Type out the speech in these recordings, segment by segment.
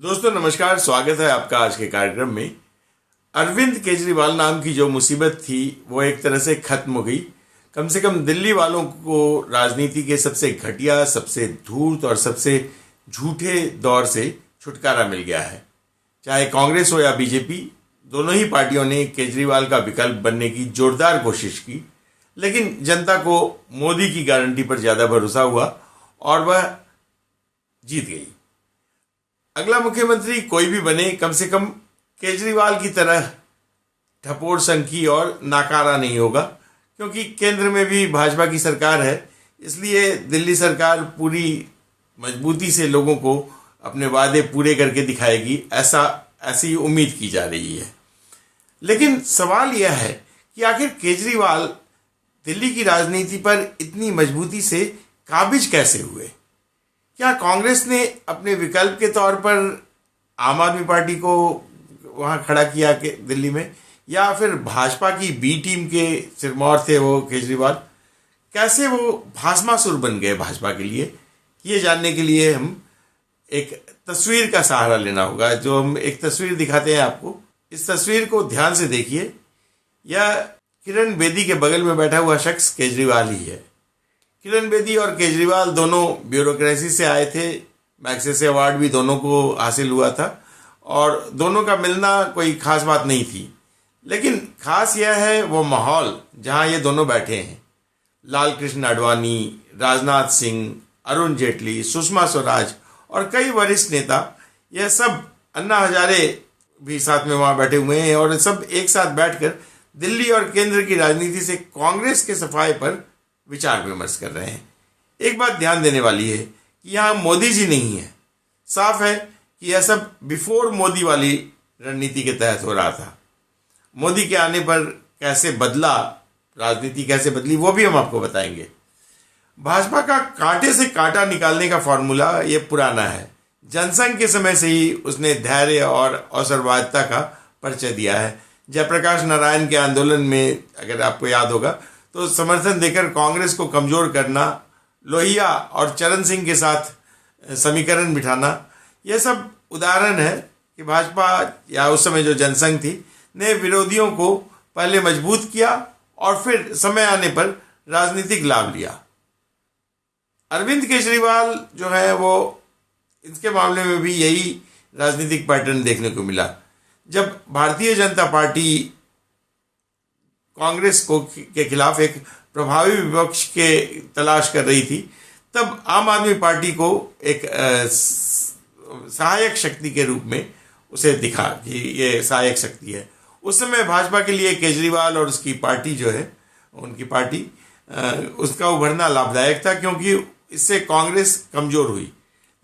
दोस्तों नमस्कार, स्वागत है आपका आज के कार्यक्रम में। अरविंद केजरीवाल नाम की जो मुसीबत थी वो एक तरह से खत्म हो गई। कम से कम दिल्ली वालों को राजनीति के सबसे घटिया, सबसे धूर्त और सबसे झूठे दौर से छुटकारा मिल गया है। चाहे कांग्रेस हो या बीजेपी, दोनों ही पार्टियों ने केजरीवाल का विकल्प बनने की जोरदार कोशिश की, लेकिन जनता को मोदी की गारंटी पर ज़्यादा भरोसा हुआ और वह जीत गई। अगला मुख्यमंत्री कोई भी बने, कम से कम केजरीवाल की तरह ठपोर संखी और नाकारा नहीं होगा, क्योंकि केंद्र में भी भाजपा की सरकार है। इसलिए दिल्ली सरकार पूरी मजबूती से लोगों को अपने वादे पूरे करके दिखाएगी, ऐसी उम्मीद की जा रही है। लेकिन सवाल यह है कि आखिर केजरीवाल दिल्ली की राजनीति पर इतनी मजबूती से काबिज कैसे हुए? क्या कांग्रेस ने अपने विकल्प के तौर पर आम आदमी पार्टी को वहां खड़ा किया कि दिल्ली में, या फिर भाजपा की बी टीम के सिरमौर थे वो केजरीवाल? कैसे वो भस्मासुर बन गए भाजपा के लिए? ये जानने के लिए हम एक तस्वीर का सहारा लेना होगा। जो हम एक तस्वीर दिखाते हैं आपको, इस तस्वीर को ध्यान से देखिए। यह किरण बेदी के बगल में बैठा हुआ शख्स केजरीवाल ही है। किरण बेदी और केजरीवाल दोनों ब्यूरोक्रेसी से आए थे। मैग्सेसे अवार्ड भी दोनों को हासिल हुआ था और दोनों का मिलना कोई खास बात नहीं थी। लेकिन खास यह है वो माहौल जहां ये दोनों बैठे हैं। लाल कृष्ण आडवाणी, राजनाथ सिंह, अरुण जेटली, सुषमा स्वराज और कई वरिष्ठ नेता, यह सब, अन्ना हजारे भी साथ में वहां बैठे हुए हैं और सब एक साथ बैठकर दिल्ली और केंद्र की राजनीति से कांग्रेस के सफाए पर विचार विमर्श कर रहे हैं। एक बात ध्यान देने वाली है कि यहाँ मोदी जी नहीं है। साफ है कि यह सब बिफोर मोदी वाली रणनीति के तहत हो रहा था। मोदी के आने पर कैसे बदला, राजनीति कैसे बदली, वो भी हम आपको बताएंगे। भाजपा का कांटे से कांटा निकालने का फॉर्मूला ये पुराना है। जनसंघ के समय से ही उसने धैर्य और अवसरवादिता का परिचय दिया है। जयप्रकाश नारायण के आंदोलन में, अगर आपको याद होगा, तो समर्थन देकर कांग्रेस को कमजोर करना, लोहिया और चरण सिंह के साथ समीकरण बिठाना, यह सब उदाहरण है कि भाजपा या उस समय जो जनसंघ थी ने विरोधियों को पहले मजबूत किया और फिर समय आने पर राजनीतिक लाभ लिया। अरविंद केजरीवाल जो है वो, इसके मामले में भी यही राजनीतिक पैटर्न देखने को मिला। जब भारतीय जनता पार्टी कांग्रेस के खिलाफ एक प्रभावी विपक्ष के तलाश कर रही थी, तब आम आदमी पार्टी को एक सहायक शक्ति के रूप में उसे दिखा कि ये सहायक शक्ति है। उस समय भाजपा के लिए केजरीवाल और उसकी पार्टी जो है, उनकी पार्टी, उसका उभरना लाभदायक था, क्योंकि इससे कांग्रेस कमजोर हुई।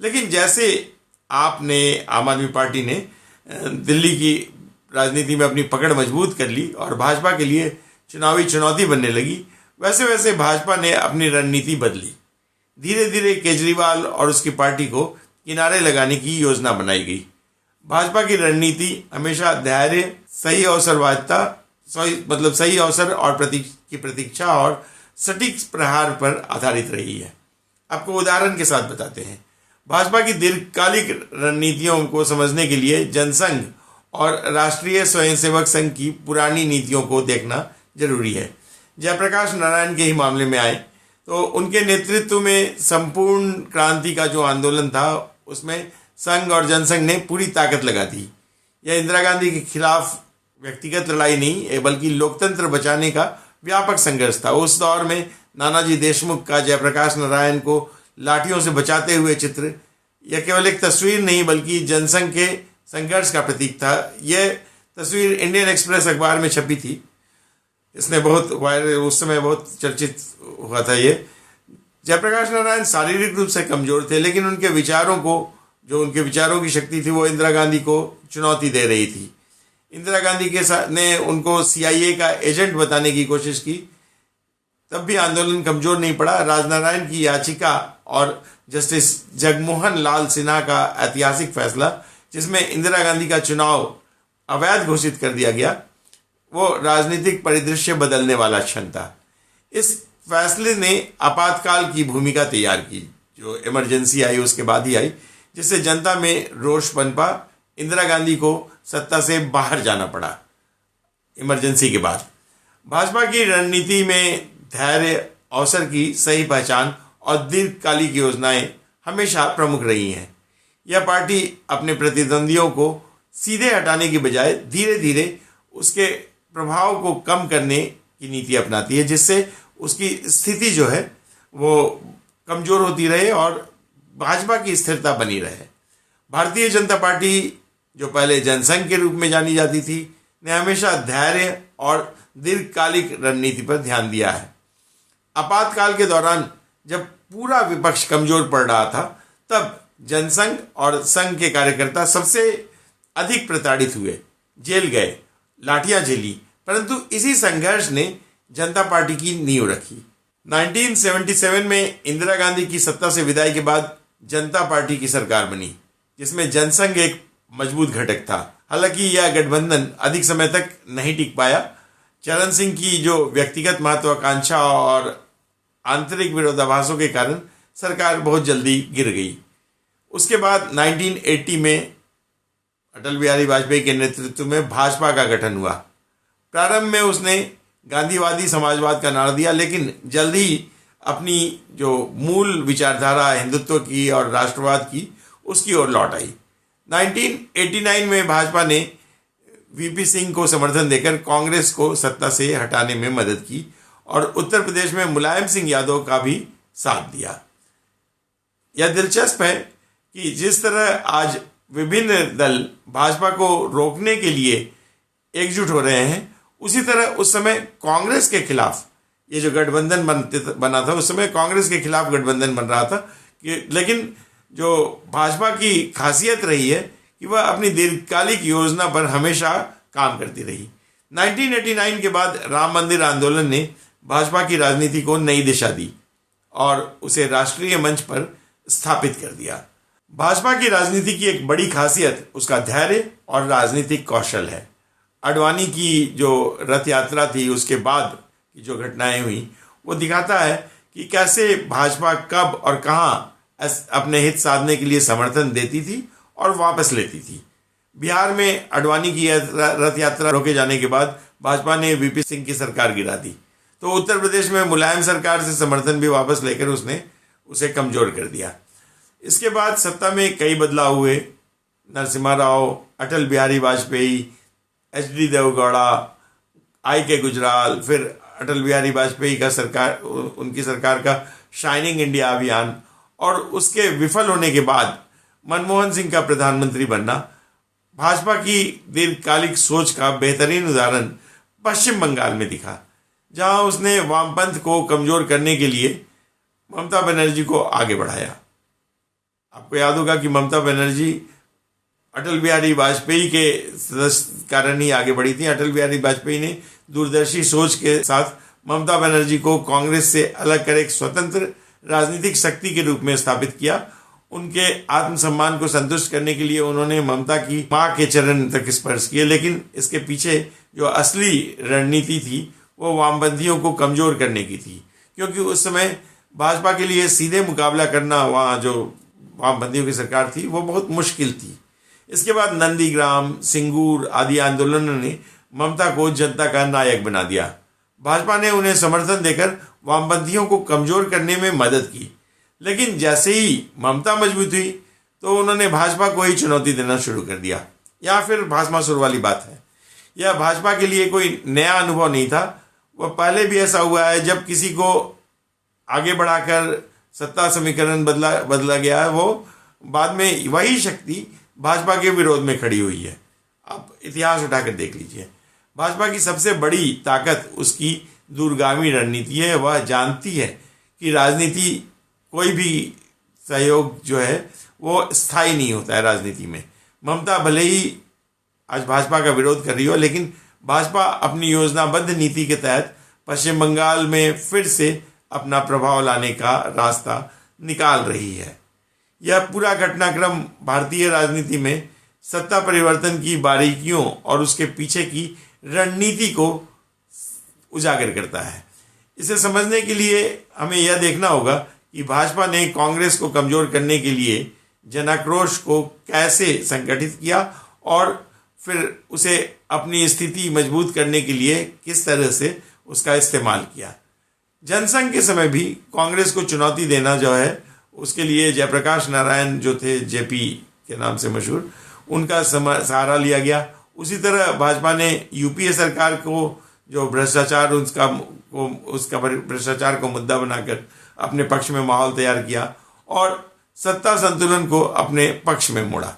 लेकिन जैसे आम आदमी पार्टी ने दिल्ली की राजनीति में अपनी पकड़ मजबूत कर ली और भाजपा के लिए चुनावी चुनौती बनने लगी, वैसे वैसे भाजपा ने अपनी रणनीति बदली। धीरे धीरे केजरीवाल और उसकी पार्टी को किनारे लगाने की योजना बनाई गई। भाजपा की रणनीति हमेशा धैर्य, सही अवसरवादिता, सही अवसर और प्रतीक्षा और सटीक प्रहार पर आधारित रही है। आपको उदाहरण के साथ बताते हैं। भाजपा की दीर्घकालिक रणनीतियों को समझने के लिए जनसंघ और राष्ट्रीय स्वयंसेवक संघ की पुरानी नीतियों को देखना जरूरी है। जयप्रकाश नारायण के ही मामले में आए तो उनके नेतृत्व में संपूर्ण क्रांति का जो आंदोलन था, उसमें संघ और जनसंघ ने पूरी ताकत लगा दी। यह इंदिरा गांधी के खिलाफ व्यक्तिगत लड़ाई नहीं, बल्कि लोकतंत्र बचाने का व्यापक संघर्ष था। उस दौर में नानाजी देशमुख का जयप्रकाश नारायण को लाठियों से बचाते हुए चित्र, यह केवल एक तस्वीर नहीं बल्कि जनसंघ के संघर्ष का प्रतीक था। यह तस्वीर इंडियन एक्सप्रेस अखबार में छपी थी। इसने बहुत वायरल, उस समय बहुत चर्चित हुआ था। ये जयप्रकाश नारायण शारीरिक रूप से कमजोर थे, लेकिन उनके विचारों की शक्ति थी, वो इंदिरा गांधी को चुनौती दे रही थी। इंदिरा गांधी के साथ ने उनको CIA का एजेंट बताने की कोशिश की, तब भी आंदोलन कमजोर नहीं पड़ा। राजनारायण की याचिका और जस्टिस जगमोहन लाल सिन्हा का ऐतिहासिक फैसला, जिसमें इंदिरा गांधी का चुनाव अवैध घोषित कर दिया गया, वो राजनीतिक परिदृश्य बदलने वाला क्षण था। इस फैसले ने आपातकाल की भूमिका तैयार की, जो इमरजेंसी आई उसके बाद ही आई। जिससे जनता में रोष पनपा। इंदिरा गांधी को सत्ता से बाहर जाना पड़ा इमरजेंसी के बाद। भाजपा की रणनीति में धैर्य, अवसर की सही पहचान और दीर्घकालिक योजनाएं हमेशा प्रमुख रही हैं। यह पार्टी अपने प्रतिद्वंदियों को सीधे हटाने की बजाय धीरे धीरे उसके प्रभाव को कम करने की नीति अपनाती है, जिससे उसकी स्थिति जो है वो कमजोर होती रहे और भाजपा की स्थिरता बनी रहे। भारतीय जनता पार्टी, जो पहले जनसंघ के रूप में जानी जाती थी, ने हमेशा धैर्य और दीर्घकालिक रणनीति पर ध्यान दिया है। आपातकाल के दौरान जब पूरा विपक्ष कमजोर पड़ रहा था, तब जनसंघ और संघ के कार्यकर्ता सबसे अधिक प्रताड़ित हुए, जेल गए, लाठियां झेली, परंतु इसी संघर्ष ने जनता पार्टी की नींव रखी। 1977 में इंदिरा गांधी की सत्ता से विदाई के बाद जनता पार्टी की सरकार बनी, जिसमें जनसंघ एक मजबूत घटक था। हालांकि यह गठबंधन अधिक समय तक नहीं टिक पाया। चरण सिंह की जो व्यक्तिगत महत्वाकांक्षा और आंतरिक विरोधाभासों के कारण सरकार बहुत जल्दी गिर गई। उसके बाद 1980 में अटल बिहारी वाजपेयी के नेतृत्व में भाजपा का गठन हुआ। प्रारंभ में उसने गांधीवादी समाजवाद का नारा दिया, लेकिन जल्द ही अपनी जो मूल विचारधारा हिंदुत्व की और राष्ट्रवाद की, उसकी ओर लौट आई। 1989 में भाजपा ने वीपी सिंह को समर्थन देकर कांग्रेस को सत्ता से हटाने में मदद की और उत्तर प्रदेश में मुलायम सिंह यादव का भी साथ दिया। यह दिलचस्प है कि जिस तरह आज विभिन्न दल भाजपा को रोकने के लिए एकजुट हो रहे हैं, उसी तरह उस समय कांग्रेस के खिलाफ ये जो गठबंधन बना था, उस समय कांग्रेस के खिलाफ गठबंधन बन रहा था लेकिन जो भाजपा की खासियत रही है कि वह अपनी दीर्घकालिक योजना पर हमेशा काम करती रही। 1989 के बाद राम मंदिर आंदोलन ने भाजपा की राजनीति को नई दिशा दी और उसे राष्ट्रीय मंच पर स्थापित कर दिया। भाजपा की राजनीति की एक बड़ी खासियत उसका धैर्य और राजनीतिक कौशल है। आडवाणी की जो रथ यात्रा थी, उसके बाद की जो घटनाएं हुई, वो दिखाता है कि कैसे भाजपा कब और कहाँ अपने हित साधने के लिए समर्थन देती थी और वापस लेती थी। बिहार में आडवाणी की रथ यात्रा रोके जाने के बाद भाजपा ने वीपी सिंह की सरकार गिरा दी, तो उत्तर प्रदेश में मुलायम सरकार से समर्थन भी वापस लेकर उसने उसे कमजोर कर दिया। इसके बाद सत्ता में कई बदलाव हुए। नरसिम्हा राव, अटल बिहारी वाजपेयी, HD देवगौड़ा, IK गुजराल, फिर अटल बिहारी वाजपेयी का उनकी सरकार का शाइनिंग इंडिया अभियान और उसके विफल होने के बाद मनमोहन सिंह का प्रधानमंत्री बनना भाजपा की दीर्घकालिक सोच का बेहतरीन उदाहरण पश्चिम बंगाल में दिखा, जहां उसने वामपंथ को कमजोर करने के लिए ममता बनर्जी को आगे बढ़ाया। आपको याद होगा कि ममता बनर्जी अटल बिहारी वाजपेयी के कारण ही आगे बढ़ी थी। अटल बिहारी वाजपेयी ने दूरदर्शी सोच के साथ ममता बनर्जी को कांग्रेस से अलग कर एक स्वतंत्र राजनीतिक शक्ति के रूप में स्थापित किया। उनके आत्मसम्मान को संतुष्ट करने के लिए उन्होंने ममता की मां के चरण तक स्पर्श किए, लेकिन इसके पीछे जो असली रणनीति थी वो वामपंथियों को कमजोर करने की थी, क्योंकि उस समय भाजपा के लिए सीधे मुकाबला करना वहाँ जो वामपंथियों की सरकार थी वो बहुत मुश्किल थी। इसके बाद नंदीग्राम, सिंगूर आदि आंदोलनों ने ममता को जनता का नायक बना दिया। भाजपा ने उन्हें समर्थन देकर वामपंथियों को कमजोर करने में मदद की, लेकिन जैसे ही ममता मजबूत हुई तो उन्होंने भाजपा को ही चुनौती देना शुरू कर दिया। या फिर भाजपासुर वाली बात है। यह भाजपा के लिए कोई नया अनुभव नहीं था। वह पहले भी ऐसा हुआ है, जब किसी को आगे बढ़ाकर सत्ता समीकरण बदला गया है, वो बाद में वही शक्ति भाजपा के विरोध में खड़ी हुई है। आप इतिहास उठाकर देख लीजिए। भाजपा की सबसे बड़ी ताकत उसकी दूरगामी रणनीति है। वह जानती है कि राजनीति, कोई भी सहयोग जो है वो स्थायी नहीं होता है राजनीति में। ममता भले ही आज भाजपा का विरोध कर रही हो, लेकिन भाजपा अपनी योजनाबद्ध नीति के तहत पश्चिम बंगाल में फिर से अपना प्रभाव लाने का रास्ता निकाल रही है। यह पूरा घटनाक्रम भारतीय राजनीति में सत्ता परिवर्तन की बारीकियों और उसके पीछे की रणनीति को उजागर करता है। इसे समझने के लिए हमें यह देखना होगा कि भाजपा ने कांग्रेस को कमजोर करने के लिए जनाक्रोश को कैसे संगठित किया और फिर उसे अपनी स्थिति मजबूत करने के लिए किस तरह से उसका इस्तेमाल किया। जनसंघ के समय भी कांग्रेस को चुनौती देना जो है, उसके लिए जयप्रकाश नारायण जो थे जेपी के नाम से मशहूर, उनका सहारा लिया गया। उसी तरह भाजपा ने यूपीए सरकार को जो भ्रष्टाचार उसका भ्रष्टाचार को मुद्दा बनाकर अपने पक्ष में माहौल तैयार किया और सत्ता संतुलन को अपने पक्ष में मोड़ा।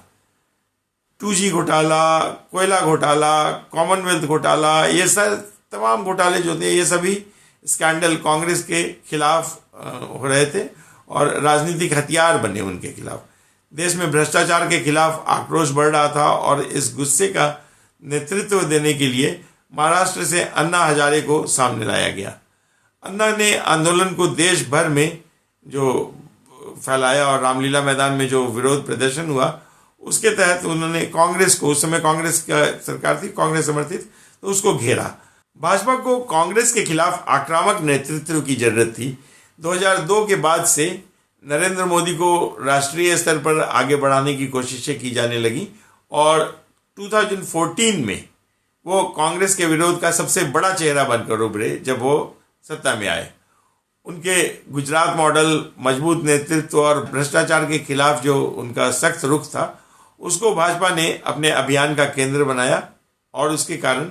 2G घोटाला, कोयला घोटाला, कॉमनवेल्थ घोटाला, ये सब तमाम घोटाले जो थे, ये सभी स्कैंडल कांग्रेस के खिलाफ हो रहे थे और राजनीतिक हथियार बने उनके खिलाफ। देश में भ्रष्टाचार के खिलाफ आक्रोश बढ़ रहा था और इस गुस्से का नेतृत्व देने के लिए महाराष्ट्र से अन्ना हजारे को सामने लाया गया। अन्ना ने आंदोलन को देश भर में जो फैलाया और रामलीला मैदान में जो विरोध प्रदर्शन हुआ, उसके तहत उन्होंने कांग्रेस को, उस समय कांग्रेस का सरकार थी, कांग्रेस समर्थित, तो उसको घेरा। भाजपा को कांग्रेस के खिलाफ आक्रामक नेतृत्व की जरूरत थी। 2002 के बाद से नरेंद्र मोदी को राष्ट्रीय स्तर पर आगे बढ़ाने की कोशिशें की जाने लगी और 2014 में वो कांग्रेस के विरोध का सबसे बड़ा चेहरा बनकर उभरे जब वो सत्ता में आए। उनके गुजरात मॉडल, मजबूत नेतृत्व और भ्रष्टाचार के खिलाफ जो उनका सख्त रुख था, उसको भाजपा ने अपने अभियान का केंद्र बनाया और उसके कारण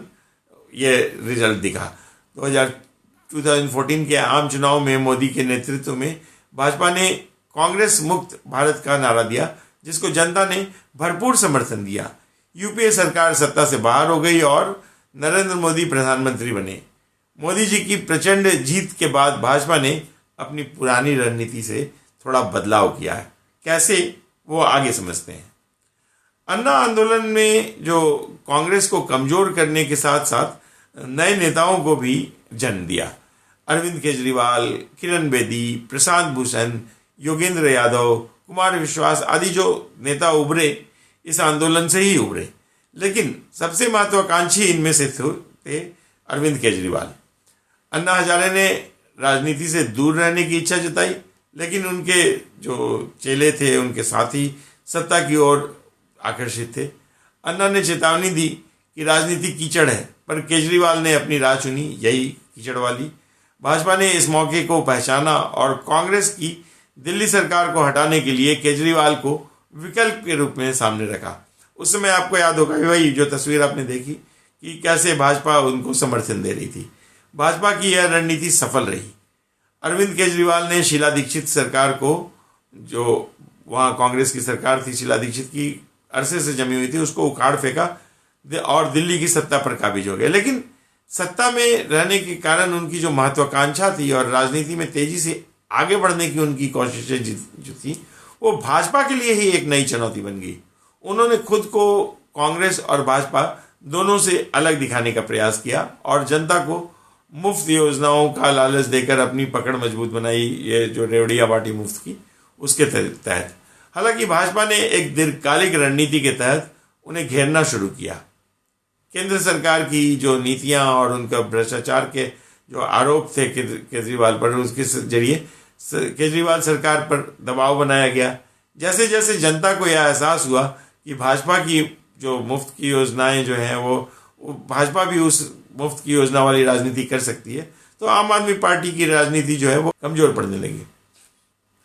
ये रिजल्ट दिखा। 2014 के आम चुनाव में मोदी के नेतृत्व में भाजपा ने कांग्रेस मुक्त भारत का नारा दिया, जिसको जनता ने भरपूर समर्थन दिया। यूपीए सरकार सत्ता से बाहर हो गई और नरेंद्र मोदी प्रधानमंत्री बने। मोदी जी की प्रचंड जीत के बाद भाजपा ने अपनी पुरानी रणनीति से थोड़ा बदलाव किया है। कैसे, वो आगे समझते हैं। अन्ना आंदोलन में जो कांग्रेस को कमजोर करने के साथ साथ नए नेताओं को भी जन्म दिया। अरविंद केजरीवाल, किरण बेदी, प्रशांत भूषण, योगेंद्र यादव, कुमार विश्वास आदि जो नेता उभरे, इस आंदोलन से ही उभरे। लेकिन सबसे महत्वाकांक्षी इनमें से थे अरविंद केजरीवाल। अन्ना हजारे ने राजनीति से दूर रहने की इच्छा जताई, लेकिन उनके जो चेले थे, उनके साथी सत्ता की ओर आकर्षित थे। अन्ना ने चेतावनी दी कि राजनीति कीचड़ है, पर केजरीवाल ने अपनी राह चुनी, यही कीचड़ वाली। भाजपा ने इस मौके को पहचाना और कांग्रेस की दिल्ली सरकार को हटाने के लिए केजरीवाल को विकल्प के रूप में सामने रखा। उस समय आपको याद होगा कि वही जो तस्वीर आपने देखी कि कैसे भाजपा उनको समर्थन दे रही थी। भाजपा की यह रणनीति सफल रही। अरविंद केजरीवाल ने शीला दीक्षित सरकार को, जो वहाँ कांग्रेस की सरकार थी, शीला दीक्षित की अरसे से जमी हुई थी, उसको उखाड़ फेंका और दिल्ली की सत्ता पर काबिज हो गए। लेकिन सत्ता में रहने के कारण उनकी जो महत्वाकांक्षा थी और राजनीति में तेजी से आगे बढ़ने की उनकी कोशिशें जो थी, वो भाजपा के लिए ही एक नई चुनौती बन गई। उन्होंने खुद को कांग्रेस और भाजपा दोनों से अलग दिखाने का प्रयास किया और जनता को मुफ्त योजनाओं का लालच देकर अपनी पकड़ मजबूत बनाई। ये जो रेवड़िया बाटी मुफ्त की, उसके तहत। हालांकि भाजपा ने एक दीर्घकालिक रणनीति के तहत उन्हें घेरना शुरू किया। केंद्र सरकार की जो नीतियां और उनका भ्रष्टाचार के जो आरोप थे केजरीवाल पर, उसके जरिए केजरीवाल सरकार पर दबाव बनाया गया। जैसे जैसे जनता को यह एहसास हुआ कि भाजपा की जो मुफ्त की योजनाएं जो हैं वो भाजपा भी उस मुफ्त की योजना वाली राजनीति कर सकती है, तो आम आदमी पार्टी की राजनीति जो है वो कमजोर पड़ने लगी।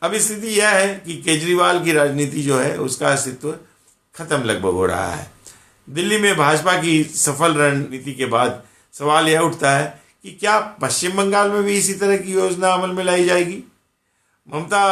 अब स्थिति यह है कि केजरीवाल की राजनीति जो है उसका अस्तित्व खत्म लगभग हो रहा है। दिल्ली में भाजपा की सफल रणनीति के बाद सवाल यह उठता है कि क्या पश्चिम बंगाल में भी इसी तरह की योजना अमल में लाई जाएगी? ममता